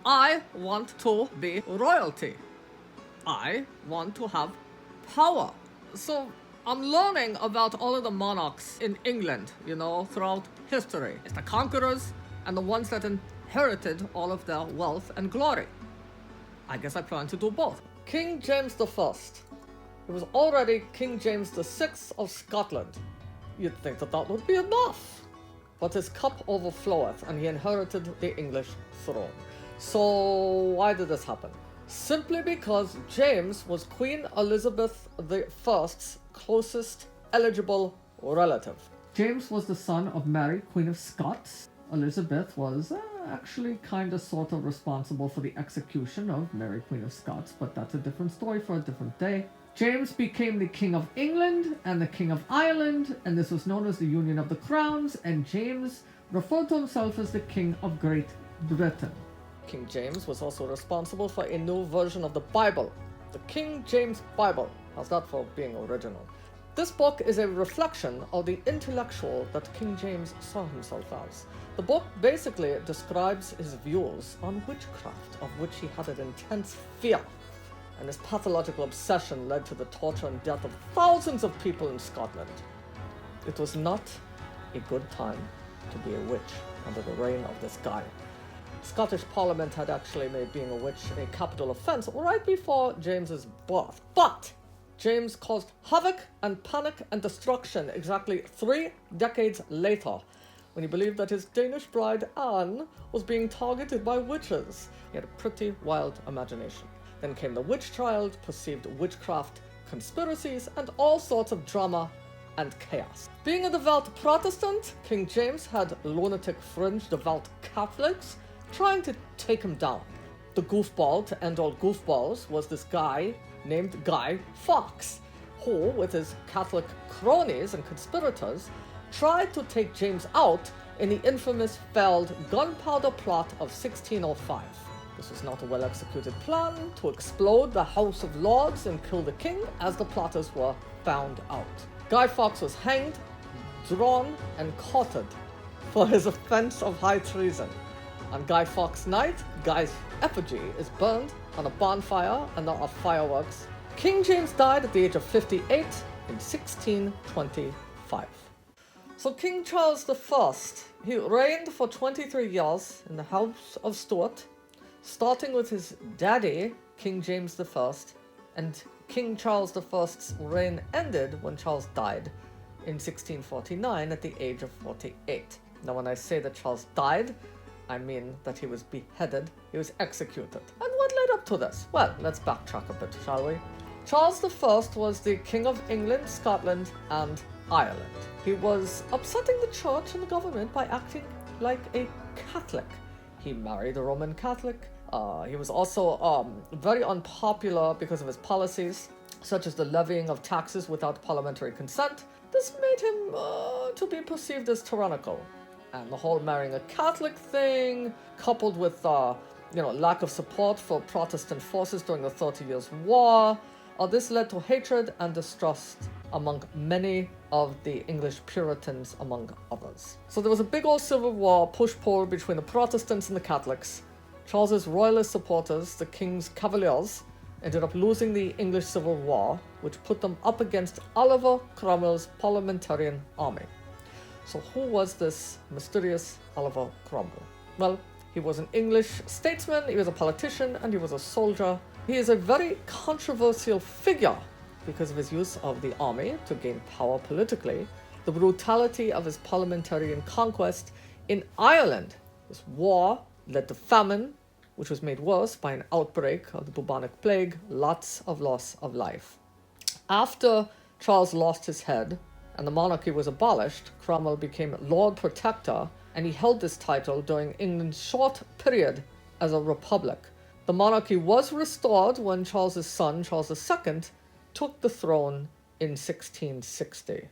I want to be royalty. I want to have power. So I'm learning about all of the monarchs in England, throughout history. It's the conquerors and the ones that inherited all of their wealth and glory. I guess I plan to do both. King James I. He was already King James VI of Scotland. You'd think that would be enough. But his cup overfloweth, and he inherited the English throne. So why did this happen? Simply because James was Queen Elizabeth I's closest eligible relative. James was the son of Mary, Queen of Scots. Elizabeth was actually sort of responsible for the execution of Mary, Queen of Scots, but that's a different story for a different day. James became the King of England and the King of Ireland, and this was known as the Union of the Crowns, and James referred to himself as the King of Great Britain. King James was also responsible for a new version of the Bible, the King James Bible. How's that for being original? This book is a reflection of the intellectual that King James saw himself as. The book basically describes his views on witchcraft, of which he had an intense fear. And his pathological obsession led to the torture and death of thousands of people in Scotland. It was not a good time to be a witch under the reign of this guy. Scottish Parliament had actually made being a witch a capital offence right before James's birth. But James caused havoc and panic and destruction exactly 3 decades later, when he believed that his Danish bride Anne was being targeted by witches. He had a pretty wild imagination. Then came the witch trials, perceived witchcraft conspiracies, and all sorts of drama and chaos. Being a devout Protestant, King James had lunatic fringe devout Catholics trying to take him down. The goofball to end all goofballs was this guy named Guy Fawkes, who, with his Catholic cronies and conspirators, tried to take James out in the infamous failed Gunpowder Plot of 1605. This was not a well-executed plan to explode the House of Lords and kill the king, as the plotters were found out. Guy Fawkes was hanged, drawn, and quartered for his offense of high treason. On Guy Fawkes' night, Guy's effigy is burned on a bonfire and there are fireworks. King James died at the age of 58 in 1625. So King Charles I, he reigned for 23 years in the House of Stuart, starting with his daddy, King James I, and King Charles I's reign ended when Charles died in 1649 at the age of 48. Now when I say that Charles died, I mean that he was beheaded, he was executed. And what led up to this? Well, let's backtrack a bit, shall we? Charles I was the King of England, Scotland, and Ireland. He was upsetting the church and the government by acting like a Catholic. He married a Roman Catholic. He was also very unpopular because of his policies, such as the levying of taxes without parliamentary consent. This made him to be perceived as tyrannical. And the whole marrying a Catholic thing, coupled with lack of support for Protestant forces during the 30 Years' War, this led to hatred and distrust among many of the English Puritans, among others. So there was a big old civil war, push-pull between the Protestants and the Catholics. Charles's royalist supporters, the King's Cavaliers, ended up losing the English Civil War, which put them up against Oliver Cromwell's parliamentarian army. So who was this mysterious Oliver Cromwell? Well, he was an English statesman, he was a politician, and he was a soldier. He is a very controversial figure because of his use of the army to gain power politically, the brutality of his parliamentarian conquest in Ireland. This war led to famine, which was made worse by an outbreak of the bubonic plague, lots of loss of life. After Charles lost his head and the monarchy was abolished, Cromwell became Lord Protector, and he held this title during England's short period as a republic. The monarchy was restored when Charles's son, Charles II, took the throne in 1660.